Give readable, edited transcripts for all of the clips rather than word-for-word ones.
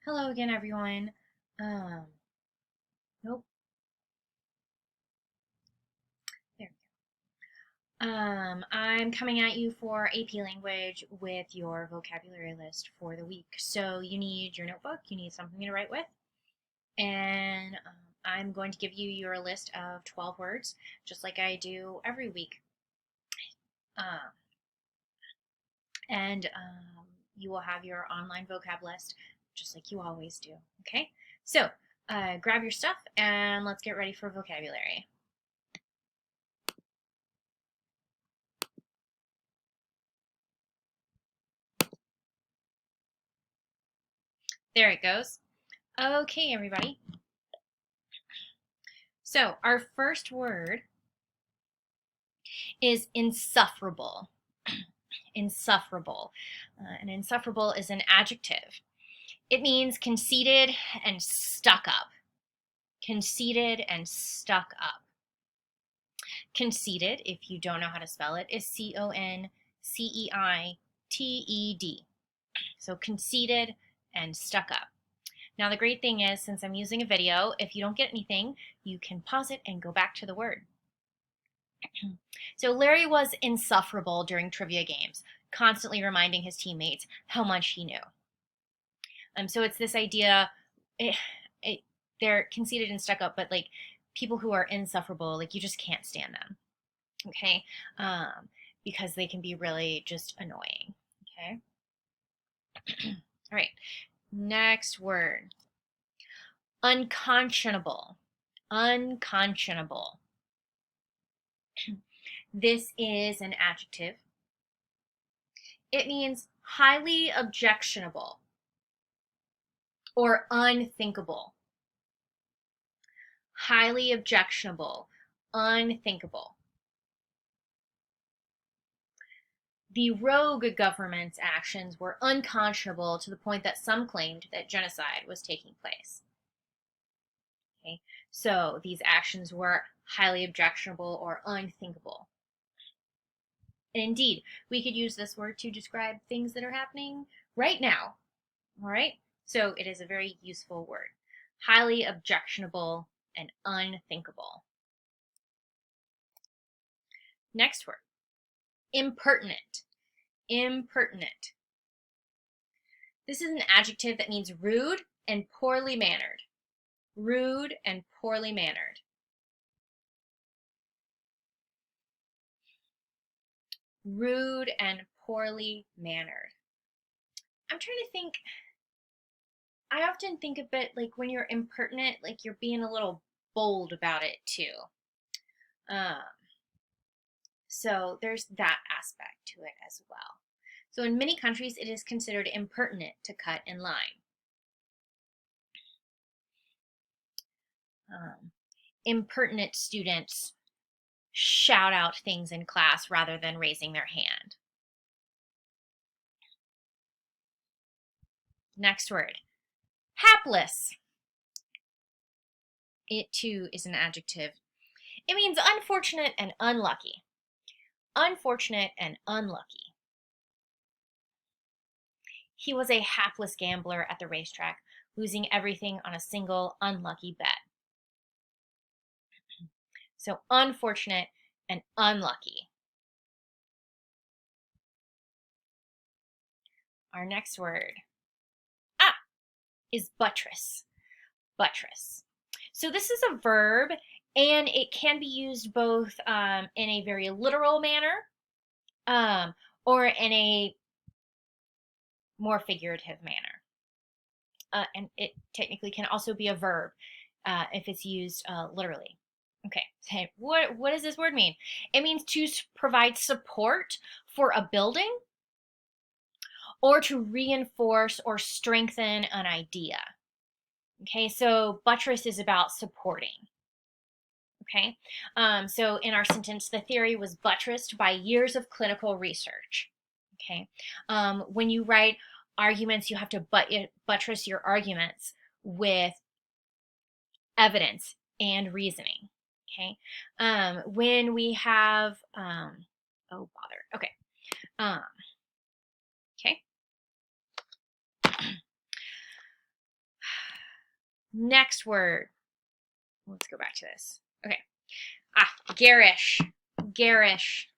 Hello again, everyone. Nope, there we go. I'm coming at you for AP Language with your vocabulary list for the week. So you need your notebook, you need something to write with, and I'm going to give you your list of 12 words, just like I do every week. Um, and you will have your online vocab list, just like you always do. Okay? So grab your stuff and let's get ready for vocabulary. There it goes. Okay, everybody. So our first word is insufferable. Insufferable. And insufferable is an adjective. It means conceited and stuck up. Conceited and stuck up. Conceited, if you don't know how to spell it, is Conceited. So conceited and stuck up. Now the great thing is, since I'm using a video, if you don't get anything, you can pause it and go back to the word. So Larry was insufferable during trivia games, constantly reminding his teammates how much he knew. So it's this idea, they're conceited and stuck up, but like people who are insufferable, like you just can't stand them, okay? Because they can be really just annoying, okay? All right, next word, unconscionable. Unconscionable. This is an adjective. It means highly objectionable or unthinkable. Highly objectionable, unthinkable. The rogue government's actions were unconscionable to the point that some claimed that genocide was taking place. Okay, so these actions were highly objectionable or unthinkable. And indeed, we could use this word to describe things that are happening right now. All right, so it is a very useful word. Highly objectionable and unthinkable. Next word, impertinent. Impertinent. This is an adjective that means rude and poorly mannered. Rude and poorly mannered. Rude and poorly mannered. I'm trying to think. I often think of it like when you're impertinent, like you're being a little bold about it too. So there's that aspect to it as well. So in many countries, it is considered impertinent to cut in line. Impertinent students shout out things in class rather than raising their hand. Next word, hapless. It too is an adjective. It means unfortunate and unlucky. Unfortunate and unlucky. He was a hapless gambler at the racetrack, losing everything on a single unlucky bet. So unfortunate and unlucky. Our next word is buttress. Buttress. So this is a verb, and it can be used both in a very literal manner or in a more figurative manner. And it technically can also be a verb if it's used literally. Okay, so what does this word mean? It means to provide support for a building or to reinforce or strengthen an idea. Okay, so buttress is about supporting. Okay, so in our sentence, the theory was buttressed by years of clinical research. Okay, when you write arguments, you have to buttress your arguments with evidence and reasoning. Okay, when we have, oh bother, okay, okay. Next word. Let's go back to this. Okay. Garish. Garish.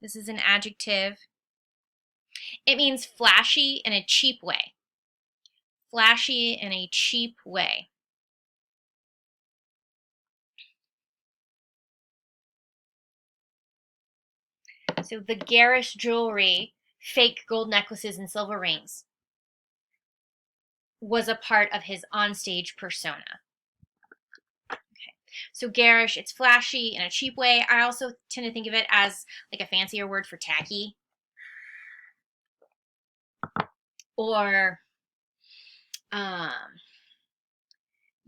This is an adjective. It means flashy in a cheap way. Flashy in a cheap way. So the garish jewelry, fake gold necklaces and silver rings, was a part of his onstage persona. Okay. So garish, it's flashy in a cheap way. I also tend to think of it as like a fancier word for tacky. Or,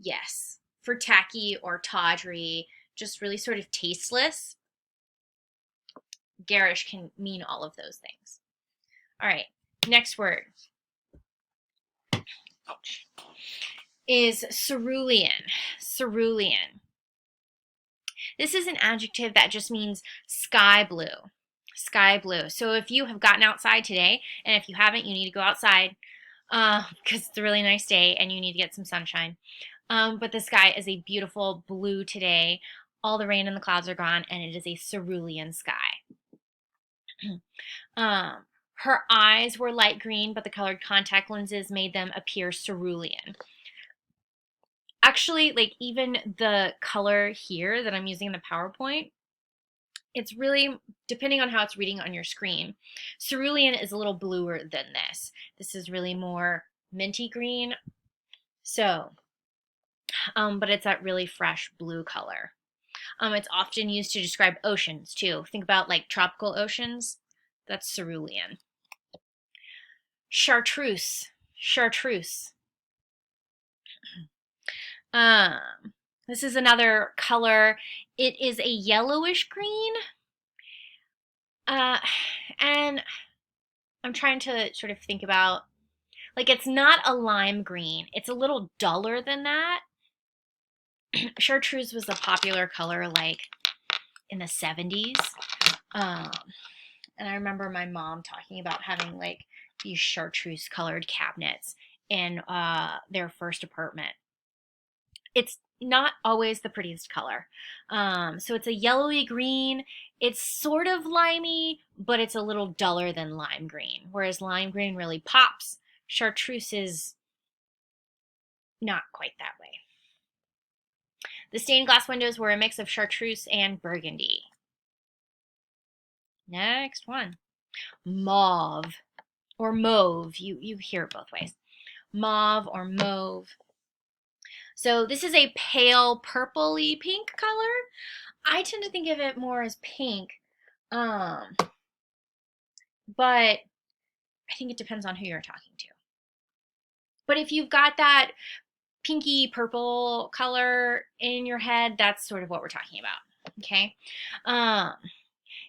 yes, for tacky or tawdry, just really sort of tasteless. Garish can mean all of those things. All right, next word. Ouch. Is cerulean. Cerulean. This is an adjective that just means sky blue. Sky blue. So if you have gotten outside today, and if you haven't, you need to go outside because it's a really nice day and you need to get some sunshine. But the sky is a beautiful blue today. All the rain and the clouds are gone, and it is a cerulean sky. Her eyes were light green, but the colored contact lenses made them appear cerulean. Actually, like even the color here that I'm using in the PowerPoint, it's really, depending on how it's reading on your screen, cerulean is a little bluer than this. This is really more minty green. So, but it's that really fresh blue color. It's often used to describe oceans too. Think about like tropical oceans. That's cerulean. Chartreuse. Chartreuse. This is another color. It is a yellowish green. And I'm trying to sort of think about, like, it's not a lime green. It's a little duller than that. Chartreuse was a popular color like in the 70s. And I remember my mom talking about having like these chartreuse colored cabinets in their first apartment. It's not always the prettiest color. So it's a yellowy green. It's sort of limey, but it's a little duller than lime green. Whereas lime green really pops. Chartreuse is not quite that way. The stained glass windows were a mix of chartreuse and burgundy. Next one. Mauve or mauve. You hear it both ways. Mauve or mauve. So this is a pale purpley pink color. I tend to think of it more as pink. But I think it depends on who you're talking to. But if you've got that pinky purple color in your head, that's sort of what we're talking about. Okay.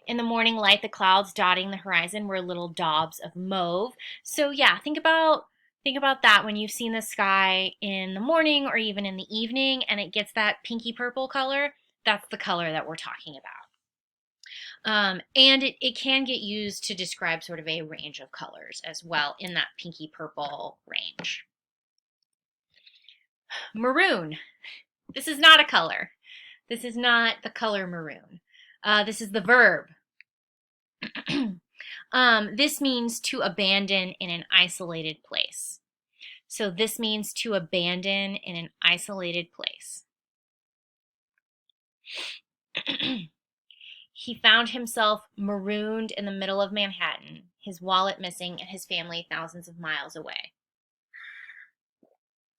In the morning light, the clouds dotting the horizon were little daubs of mauve. So yeah, think about that when you've seen the sky in the morning or even in the evening and it gets that pinky purple color. That's the color that we're talking about. And it can get used to describe sort of a range of colors as well in that pinky purple range. Maroon. This is not a color. This is not the color maroon. This is the verb. This means to abandon in an isolated place. So this means to abandon in an isolated place. He found himself marooned in the middle of Manhattan, his wallet missing and his family thousands of miles away.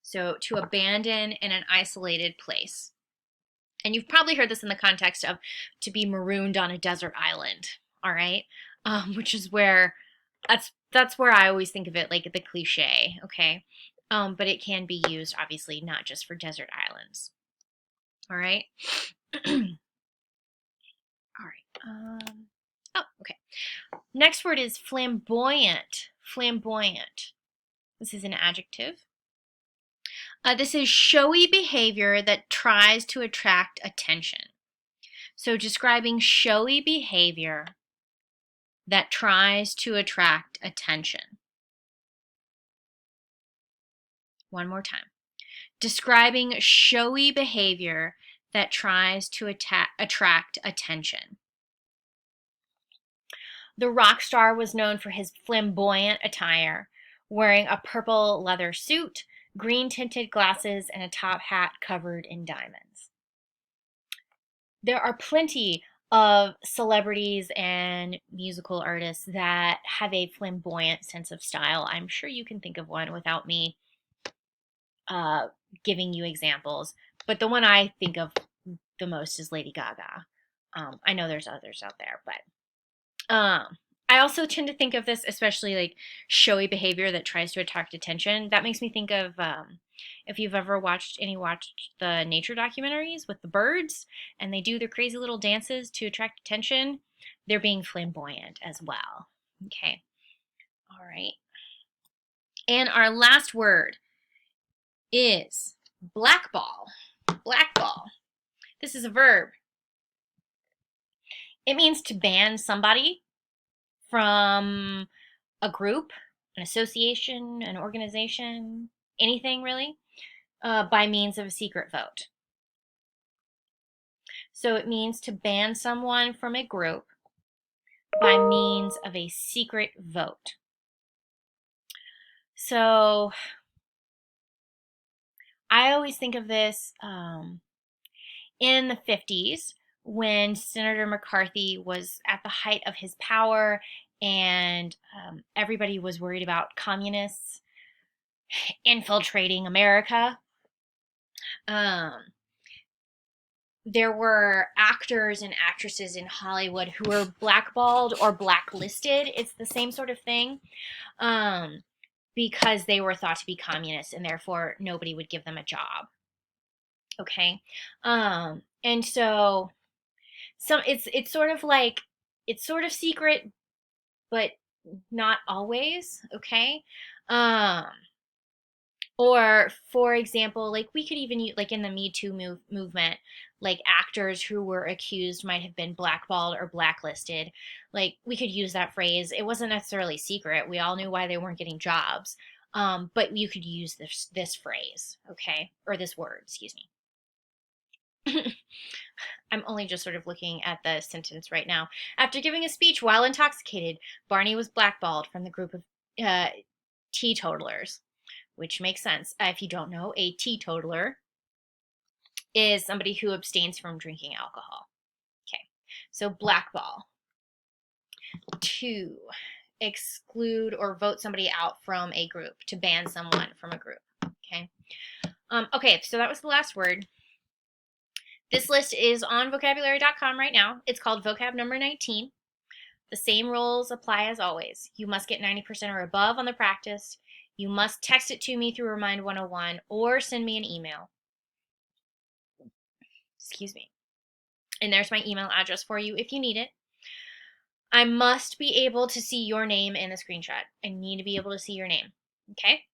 So to abandon in an isolated place. And you've probably heard this in the context of to be marooned on a desert island, all right? Which is where, that's where I always think of it, like the cliche, okay? But it can be used, obviously, not just for desert islands, all right? All right. Oh, okay. Next word is flamboyant. Flamboyant. This is an adjective. This is showy behavior that tries to attract attention. So describing showy behavior that tries to attract attention. One more time. Describing showy behavior that tries to attract attention. The rock star was known for his flamboyant attire, wearing a purple leather suit, green tinted glasses, and a top hat covered in diamonds. There are plenty of celebrities and musical artists that have a flamboyant sense of style. I'm sure you can think of one without me giving you examples, but the one I think of the most is Lady Gaga. I know there's others out there, but I also tend to think of this, especially like showy behavior that tries to attract attention. That makes me think of if you've ever watched the nature documentaries with the birds and they do their crazy little dances to attract attention, they're being flamboyant as well. Okay. All right. And our last word is blackball. Blackball. This is a verb. It means to ban somebody from a group, an association, an organization, anything really, by means of a secret vote. So it means to ban someone from a group by means of a secret vote. So I always think of this in the 50s when Senator McCarthy was at the height of his power and everybody was worried about communists infiltrating America. There were actors and actresses in Hollywood who were blackballed or blacklisted. It's the same sort of thing. Because they were thought to be communists and therefore nobody would give them a job. Okay. And so it's sort of like, it's sort of secret, but not always. Okay. Or for example, like we could even use, like in the Me Too movement, like actors who were accused might have been blackballed or blacklisted. Like we could use that phrase. It wasn't necessarily secret. We all knew why they weren't getting jobs. But you could use this phrase, okay? Or this word, excuse me. I'm only just sort of looking at the sentence right now. After giving a speech while intoxicated, Barney was blackballed from the group of teetotalers, which makes sense. If you don't know, a teetotaler is somebody who abstains from drinking alcohol. Okay, so blackball. To exclude or vote somebody out from a group, to ban someone from a group. Okay. Okay, so that was the last word. This list is on vocabulary.com right now. It's called vocab number 19. The same rules apply as always. You must get 90% or above on the practice. You must text it to me through Remind 101 or send me an email. Excuse me. And there's my email address for you if you need it. I must be able to see your name in the screenshot. I need to be able to see your name. Okay?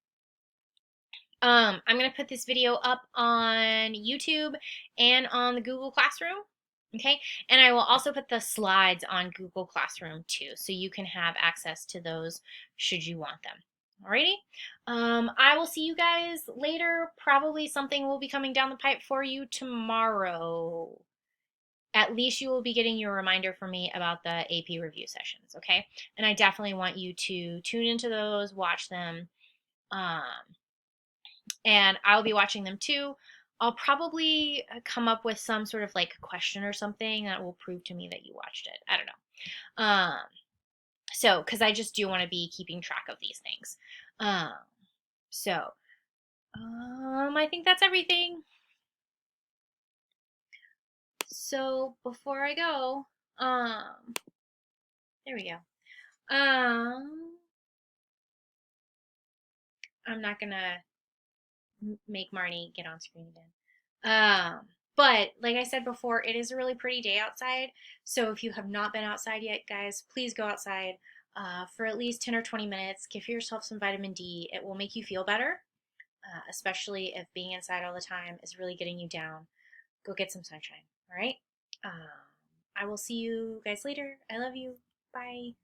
I'm going to put this video up on YouTube and on the Google Classroom. Okay? And I will also put the slides on Google Classroom too, so you can have access to those should you want them. Alrighty? I will see you guys later. Probably something will be coming down the pipe for you tomorrow. At least you will be getting your reminder from me about the AP review sessions, okay? And I definitely want you to tune into those, watch them, and I'll be watching them too. I'll probably come up with some sort of like question or something that will prove to me that you watched it. I don't know. So, because I just do want to be keeping track of these things. I think that's everything. So before I go, there we go. I'm not gonna make Marnie get on screen again. But like I said before, it is a really pretty day outside. So if you have not been outside yet, guys, please go outside for at least 10 or 20 minutes. Give yourself some vitamin D. It will make you feel better, especially if being inside all the time is really getting you down. Go get some sunshine, all right? I will see you guys later. I love you. Bye.